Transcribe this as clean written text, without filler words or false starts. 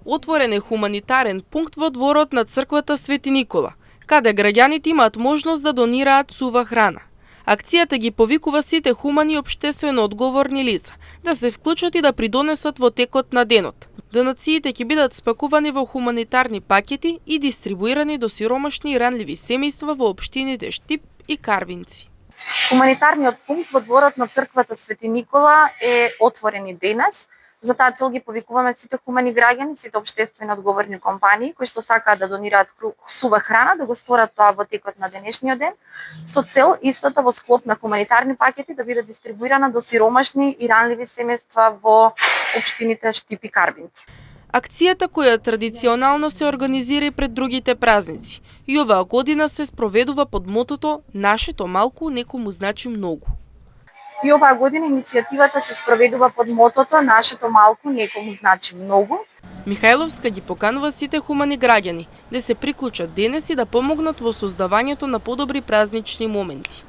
Отворен е хуманитарен пункт во дворот на црквата Свети Никола, каде граѓаните имаат можност да донираат сува храна. Акцијата ги повикува сите хумани и општествено одговорни лица да се вклучат и да придонесат во текот на денот. Донациите ќе бидат спакувани во хуманитарни пакети и дистрибуирани до сиромашни и ранливи семејства во општините Штип и Карвинци. Хуманитарниот пункт во дворот на црквата Свети Никола е отворен и денес. За таа цел ги повикуваме сите хумани граѓани, сите општествено одговорни компании кои што сакаат да донираат сува храна, да го сторат тоа во текот на денешниот ден, со цел истата во склоп на хуманитарни пакети да биде дистрибуирана до сиромашни и ранливи семејства во општините Штип и Карвинци. Акцијата, која традиционално се организира и пред другите празници, и оваа година се спроведува под мотото "Нашето малку некому значи многу". И оваа година иницијативата се спроведува под мотото "Нашето малку некому значи многу". Михајловска ги поканува сите хумани граѓани да се приклучат денес и да помогнат во создавањето на подобри празнични моменти.